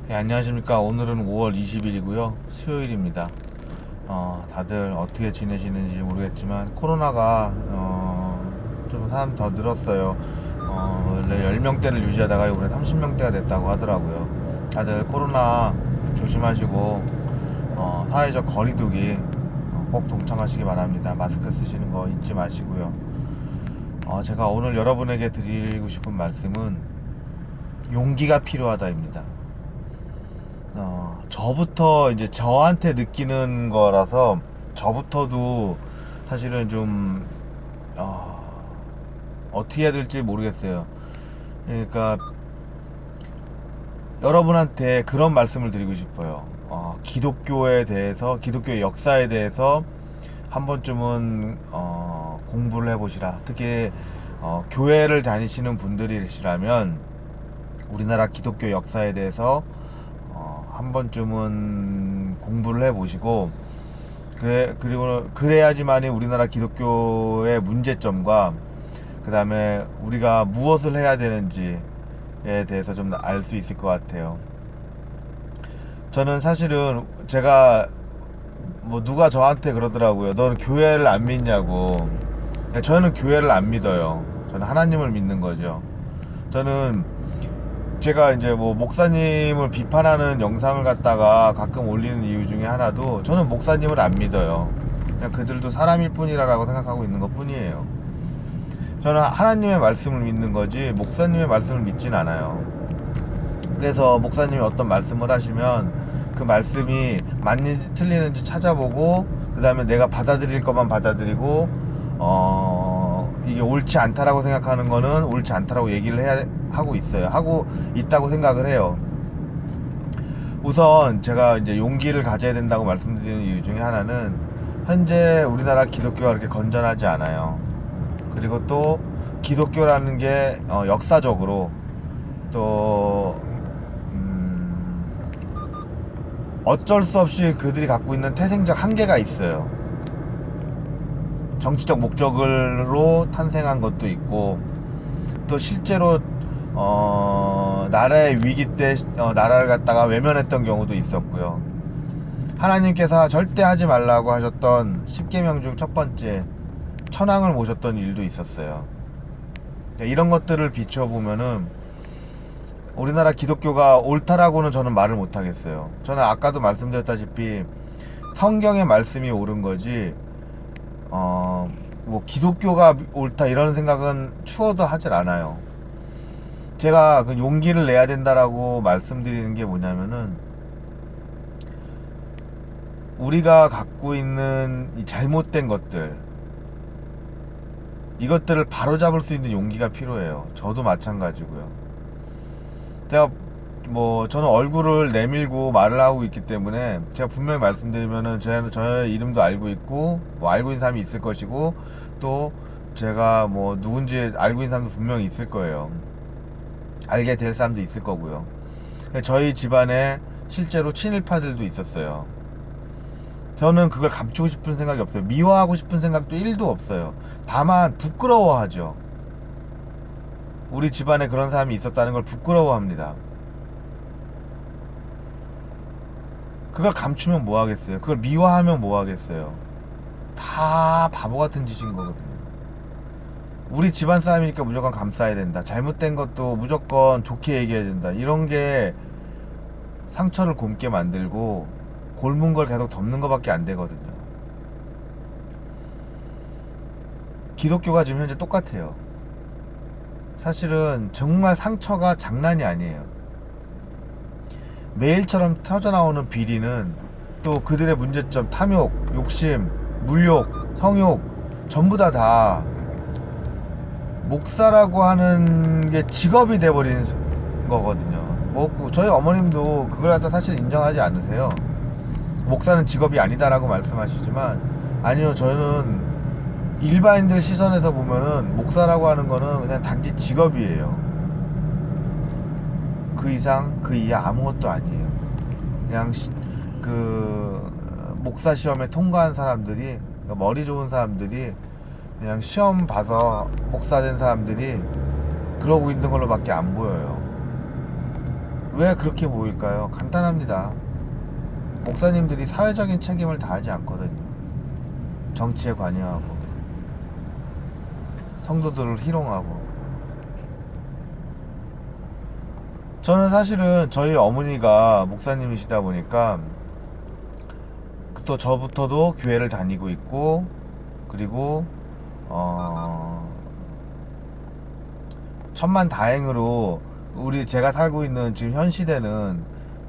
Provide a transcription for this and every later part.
안녕하십니까. 오늘은 5월 20일이고요. 수요일입니다. 다들 어떻게 지내시는지 모르겠지만 코로나가 좀 사람 더 늘었어요. 원래 10명대를 유지하다가 이번에 30명대가 됐다고 하더라고요. 다들 코로나 조심하시고 사회적 거리두기 꼭 동참하시기 바랍니다. 마스크 쓰시는 거 잊지 마시고요. 제가 오늘 여러분에게 드리고 싶은 말씀은 용기가 필요하다입니다. 저부터 이제 저한테 느끼는 거라서 저부터도 사실은 좀 어떻게 해야 될지 모르겠어요. 그러니까 여러분한테 그런 말씀을 드리고 싶어요. 기독교에 대해서, 기독교의 역사에 대해서 한 번쯤은 공부를 해보시라. 특히 교회를 다니시는 분들이시라면 우리나라 기독교 역사에 대해서 한 번쯤은 공부를 해보시고, 그래야지만이 우리나라 기독교의 문제점과 그 다음에 우리가 무엇을 해야 되는지에 대해서 좀 알 수 있을 것 같아요. 저는 사실은 제가 뭐 누가 저한테 그러더라고요. 너는 교회를 안 믿냐고. 저는 교회를 안 믿어요. 저는 하나님을 믿는 거죠. 저는 제가 이제 뭐 목사님을 비판하는 영상을 갖다가 가끔 올리는 이유 중에 하나도 저는 목사님을 안 믿어요. 그냥 그들도 사람일 뿐이라고 생각하고 있는 것 뿐이에요. 저는 하나님의 말씀을 믿는 거지 목사님의 말씀을 믿진 않아요. 그래서 목사님이 어떤 말씀을 하시면 그 말씀이 맞는지 틀리는지 찾아보고 그 다음에 내가 받아들일 것만 받아들이고 이게 옳지 않다라고 생각하는 거는 옳지 않다라고 얘기를 하고 있어요. 하고 있다고 생각을 해요. 우선 제가 이제 용기를 가져야 된다고 말씀드리는 이유 중에 하나는 현재 우리나라 기독교가 그렇게 건전하지 않아요. 그리고 또 기독교라는 게 역사적으로 또 어쩔 수 없이 그들이 갖고 있는 태생적 한계가 있어요. 정치적 목적으로 탄생한 것도 있고 또 실제로 나라의 위기 때 나라를 갖다가 외면했던 경우도 있었고요. 하나님께서 절대 하지 말라고 하셨던 10계명 중 첫 번째 천황을 모셨던 일도 있었어요. 이런 것들을 비춰보면은 우리나라 기독교가 옳다라고는 저는 말을 못하겠어요. 저는 아까도 말씀드렸다시피 성경의 말씀이 옳은 거지 뭐 기독교가 옳다 이런 생각은 추워도 하질 않아요. 제가 그 용기를 내야 된다라고 말씀드리는 게 뭐냐면은 우리가 갖고 있는 이 잘못된 것들 이것들을 바로잡을 수 있는 용기가 필요해요. 저도 마찬가지고요. 제가 뭐 저는 얼굴을 내밀고 말을 하고 있기 때문에 제가 분명히 말씀드리면은 저의 이름도 알고 있고 뭐 알고 있는 사람이 있을 것이고 또 제가 뭐 누군지 알고 있는 사람도 분명히 있을 거예요. 알게 될 사람도 있을 거고요. 저희 집안에 실제로 친일파들도 있었어요. 저는 그걸 감추고 싶은 생각이 없어요. 미워하고 싶은 생각도 1도 없어요. 다만 부끄러워하죠. 우리 집안에 그런 사람이 있었다는 걸 부끄러워합니다. 그걸 감추면 뭐 하겠어요? 그걸 미워하면 뭐 하겠어요? 다 바보 같은 짓인 거거든요. 우리 집안 사람이니까 무조건 감싸야 된다. 잘못된 것도 무조건 좋게 얘기해야 된다. 이런 게 상처를 곪게 만들고 곪은 걸 계속 덮는 것밖에 안 되거든요. 기독교가 지금 현재 똑같아요. 사실은 정말 상처가 장난이 아니에요. 매일처럼 터져나오는 비리는 또 그들의 문제점, 탐욕, 욕심, 물욕, 성욕 전부 다 목사라고 하는 게 직업이 돼버린 거거든요. 뭐 저희 어머님도 그걸 갖다 사실 인정하지 않으세요. 목사는 직업이 아니다라고 말씀하시지만 아니요, 저는 일반인들 시선에서 보면은 목사라고 하는 거는 그냥 단지 직업이에요. 그 이상 그 이하 아무것도 아니에요. 그냥 목사 시험에 통과한 사람들이, 그러니까 머리 좋은 사람들이 그냥 시험 봐서 목사 된 사람들이 그러고 있는 걸로 밖에 안 보여요. 왜 그렇게 보일까요? 간단합니다. 목사님들이 사회적인 책임을 다하지 않거든요. 정치에 관여하고 성도들을 희롱하고. 저는 사실은 저희 어머니가 목사님이시다 보니까 또 저부터도 교회를 다니고 있고, 그리고 천만다행으로 제가 살고 있는 지금 현 시대는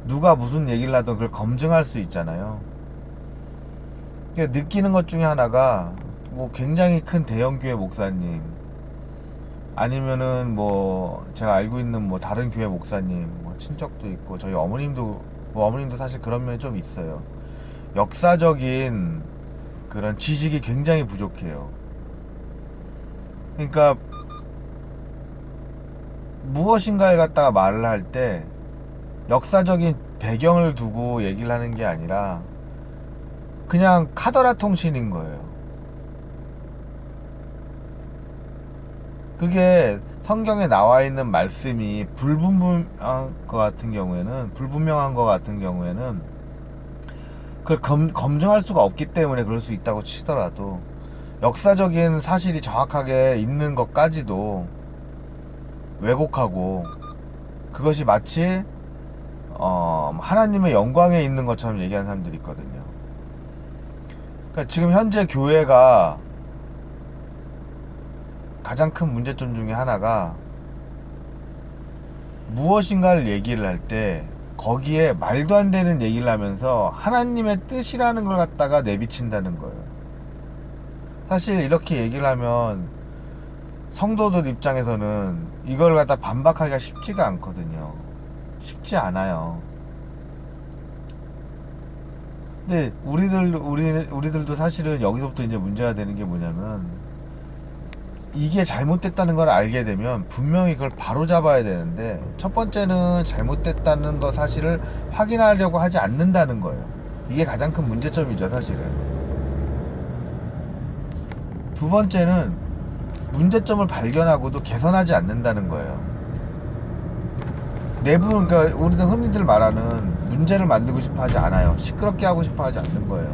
누가 무슨 얘기를 하든 그걸 검증할 수 있잖아요. 느끼는 것 중에 하나가 뭐 굉장히 큰 대형교회 목사님, 아니면은 뭐 제가 알고 있는 뭐 다른 교회 목사님, 뭐 친척도 있고, 저희 어머님도 뭐 어머님도 사실 그런 면이 좀 있어요. 역사적인 그런 지식이 굉장히 부족해요. 그러니까 무엇인가를 갖다가 말을 할 때 역사적인 배경을 두고 얘기를 하는 게 아니라 그냥 카더라 통신인 거예요. 그게 성경에 나와 있는 말씀이 불분명한 것 같은 경우에는 그걸 검증할 수가 없기 때문에 그럴 수 있다고 치더라도, 역사적인 사실이 정확하게 있는 것까지도 왜곡하고, 그것이 마치 하나님의 영광에 있는 것처럼 얘기하는 사람들이 있거든요. 그러니까 지금 현재 교회가 가장 큰 문제점 중에 하나가, 무엇인가를 얘기를 할 때 거기에 말도 안 되는 얘기를 하면서 하나님의 뜻이라는 걸 갖다가 내비친다는 거예요. 사실 이렇게 얘기를 하면 성도들 입장에서는 이걸 갖다 반박하기가 쉽지가 않거든요. 쉽지 않아요. 근데 우리들도 사실은 여기서부터 이제 문제가 되는 게 뭐냐면, 이게 잘못됐다는 걸 알게 되면 분명히 그걸 바로 잡아야 되는데, 첫 번째는 잘못됐다는 거 사실을 확인하려고 하지 않는다는 거예요. 이게 가장 큰 문제점이죠, 사실은. 두 번째는 문제점을 발견하고도 개선하지 않는다는 거예요. 그러니까 우리는 흔히들 말하는 문제를 만들고 싶어 하지 않아요. 시끄럽게 하고 싶어 하지 않는 거예요.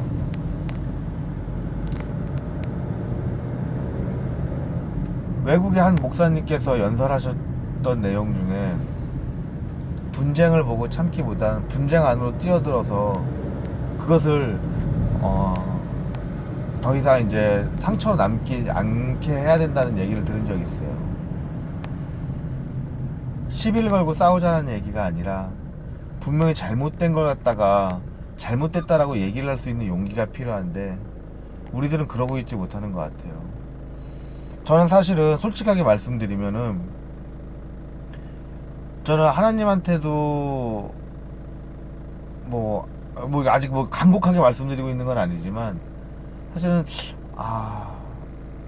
외국의 한 목사님께서 연설하셨던 내용 중에, 분쟁을 보고 참기보다는 분쟁 안으로 뛰어들어서 그것을 더 이상 이제 상처로 남지 않게 해야 된다는 얘기를 들은 적이 있어요. 시비를 걸고 싸우자는 얘기가 아니라, 분명히 잘못된 걸 갖다가 잘못됐다라고 얘기를 할 수 있는 용기가 필요한데, 우리들은 그러고 있지 못하는 것 같아요. 저는 사실은 솔직하게 말씀드리면은, 저는 하나님한테도 뭐 아직 뭐 간곡하게 말씀드리고 있는 건 아니지만, 사실은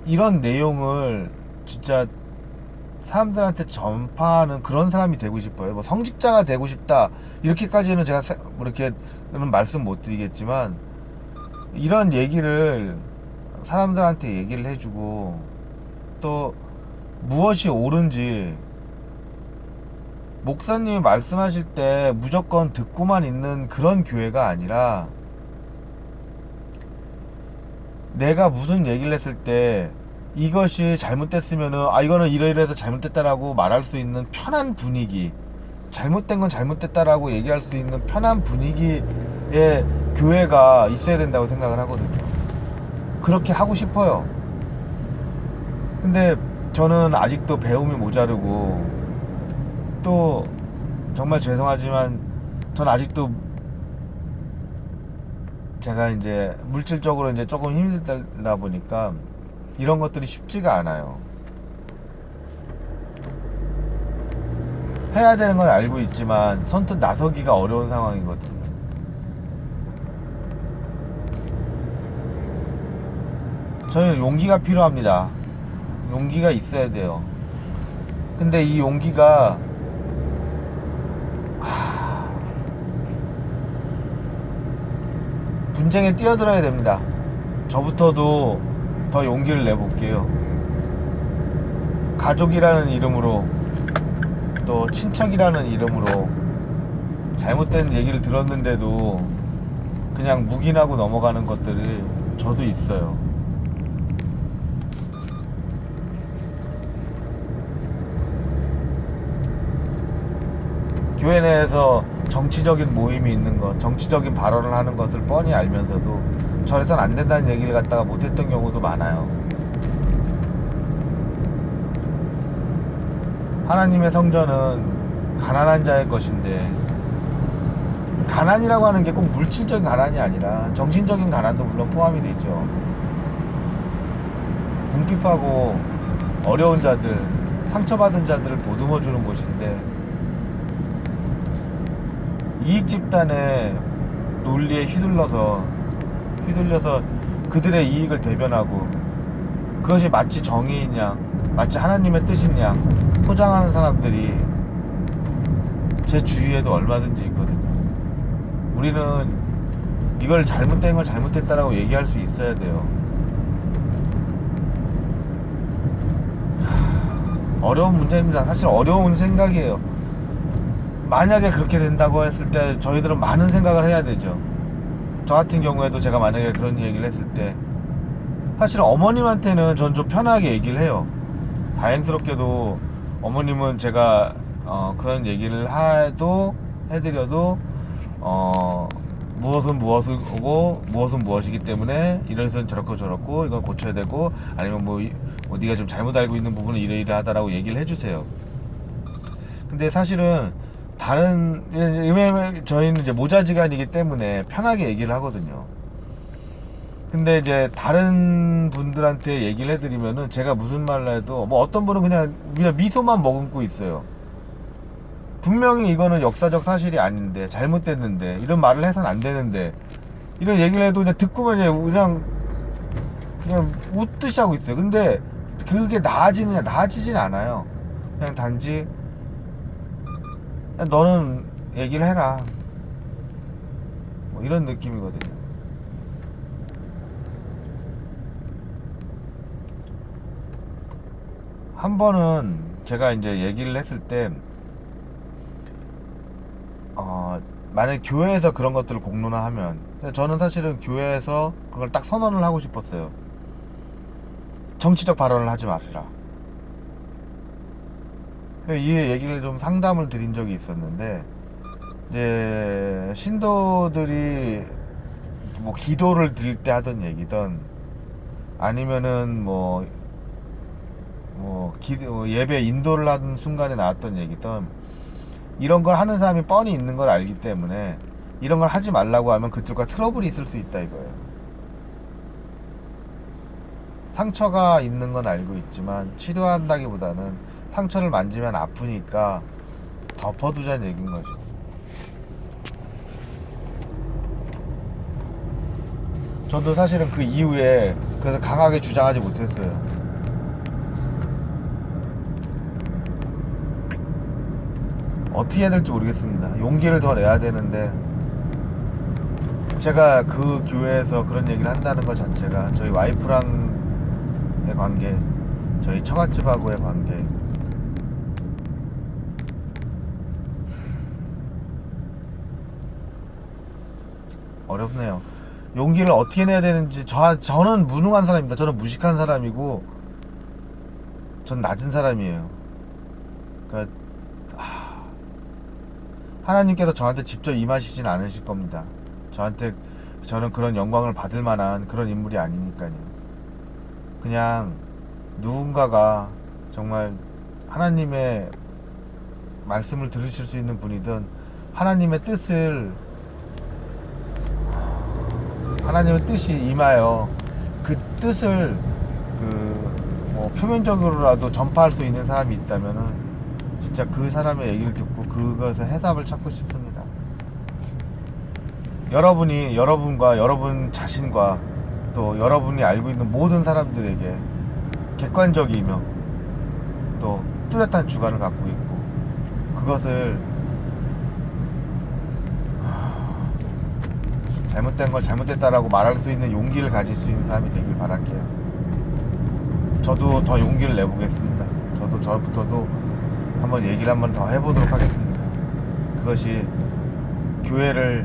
이런 내용을 진짜 사람들한테 전파하는 그런 사람이 되고 싶어요. 뭐 성직자가 되고 싶다 이렇게까지는 제가 뭐 이렇게는 말씀 못 드리겠지만, 이런 얘기를 사람들한테 얘기를 해주고, 또 무엇이 옳은지 목사님이 말씀하실 때 무조건 듣고만 있는 그런 교회가 아니라, 내가 무슨 얘기를 했을 때 이것이 잘못됐으면은 이거는 이러이러해서 잘못됐다라고 말할 수 있는 편한 분위기, 잘못된 건 잘못됐다라고 얘기할 수 있는 편한 분위기의 교회가 있어야 된다고 생각을 하거든요. 그렇게 하고 싶어요. 근데 저는 아직도 배움이 모자르고, 또 정말 죄송하지만 전 아직도 제가 이제 물질적으로 이제 조금 힘들다 보니까 이런 것들이 쉽지가 않아요. 해야 되는 건 알고 있지만 선뜻 나서기가 어려운 상황이거든요. 저는 용기가 필요합니다. 용기가 있어야 돼요. 근데 이 용기가 분쟁에 뛰어들어야 됩니다. 저부터도 더 용기를 내볼게요. 가족이라는 이름으로, 또 친척이라는 이름으로 잘못된 얘기를 들었는데도 그냥 묵인하고 넘어가는 것들이 저도 있어요. 교회 내에서 정치적인 모임이 있는 것, 정치적인 발언을 하는 것을 뻔히 알면서도 저래선 안 된다는 얘기를 갖다가 못했던 경우도 많아요. 하나님의 성전은 가난한 자의 것인데, 가난이라고 하는 게 꼭 물질적인 가난이 아니라 정신적인 가난도 물론 포함이 되죠. 궁핍하고 어려운 자들, 상처받은 자들을 보듬어 주는 곳인데, 이익 집단의 논리에 휘둘려서 그들의 이익을 대변하고, 그것이 마치 정의인 양, 마치 하나님의 뜻인 양 포장하는 사람들이 제 주위에도 얼마든지 있거든요. 우리는 이걸 잘못된 걸 잘못됐다라고 얘기할 수 있어야 돼요. 어려운 문제입니다. 사실 어려운 생각이에요. 만약에 그렇게 된다고 했을 때 저희들은 많은 생각을 해야 되죠. 저 같은 경우에도 제가 만약에 그런 얘기를 했을 때 사실 어머님한테는 전 좀 편하게 얘기를 해요. 다행스럽게도 어머님은 제가 그런 얘기를 해드려도 무엇은 무엇이고 무엇은 무엇이기 때문에 이래서 저렇고 저렇고 이건 고쳐야 되고, 아니면 뭐 네가 좀 잘못 알고 있는 부분은 이러이러하다라고 얘기를 해주세요. 근데 사실은 저희는 이제 모자지간이기 때문에 편하게 얘기를 하거든요. 근데 이제 다른 분들한테 얘기를 해드리면은 제가 무슨 말을 해도 뭐 어떤 분은 그냥 미소만 머금고 있어요. 분명히 이거는 역사적 사실이 아닌데, 잘못됐는데, 이런 말을 해서는 안 되는데, 이런 얘기를 해도 그냥 듣고만 그냥 웃듯이 하고 있어요. 근데 그게 나아지진 않아요. 그냥 단지 너는 얘기를 해라, 뭐 이런 느낌이거든요. 한 번은 제가 이제 얘기를 했을 때 만약에 교회에서 그런 것들을 공론화하면, 저는 사실은 교회에서 그걸 딱 선언을 하고 싶었어요. 정치적 발언을 하지 마시라. 이 얘기를 좀 상담을 드린 적이 있었는데, 이제 신도들이 뭐 기도를 드릴 때 하던 얘기든, 아니면은 예배 인도를 하는 순간에 나왔던 얘기든, 이런 걸 하는 사람이 뻔히 있는 걸 알기 때문에 이런 걸 하지 말라고 하면 그들과 트러블이 있을 수 있다 이거예요. 상처가 있는 건 알고 있지만 치료한다기보다는 상처를 만지면 아프니까 덮어두자는 얘기인 거죠. 저도 사실은 그 이후에 그래서 강하게 주장하지 못했어요. 어떻게 해야 될지 모르겠습니다. 용기를 더 내야 되는데, 제가 그 교회에서 그런 얘기를 한다는 것 자체가 저희 와이프랑의 관계, 저희 처갓집하고의 관계, 어렵네요. 용기를 어떻게 내야 되는지. 저는 무능한 사람입니다. 저는 무식한 사람이고, 전 낮은 사람이에요. 그러니까 하나님께서 저한테 직접 임하시진 않으실 겁니다. 저는 그런 영광을 받을 만한 그런 인물이 아니니까요. 그냥 누군가가 정말 하나님의 말씀을 들으실 수 있는 분이든, 하나님의 뜻이 임하여 그 뜻을 표면적으로라도 전파할 수 있는 사람이 있다면은 진짜 그 사람의 얘기를 듣고 그것의 해답을 찾고 싶습니다. 여러분과 여러분 자신과 또 여러분이 알고 있는 모든 사람들에게 객관적이며 또 뚜렷한 주관을 갖고 있고, 그것을 잘못된 걸 잘못됐다라고 말할 수 있는 용기를 가질 수 있는 사람이 되길 바랄게요. 저도 더 용기를 내보겠습니다. 저부터도 한번 얘기를 한번 더 해보도록 하겠습니다. 그것이 교회를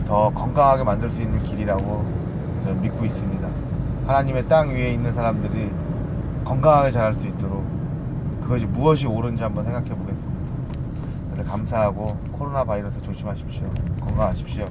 더 건강하게 만들 수 있는 길이라고 저는 믿고 있습니다. 하나님의 땅 위에 있는 사람들이 건강하게 자랄 수 있도록 그것이 무엇이 옳은지 한번 생각해 보겠습니다. 그래서 감사하고 코로나 바이러스 조심하십시오. 건강하십시오.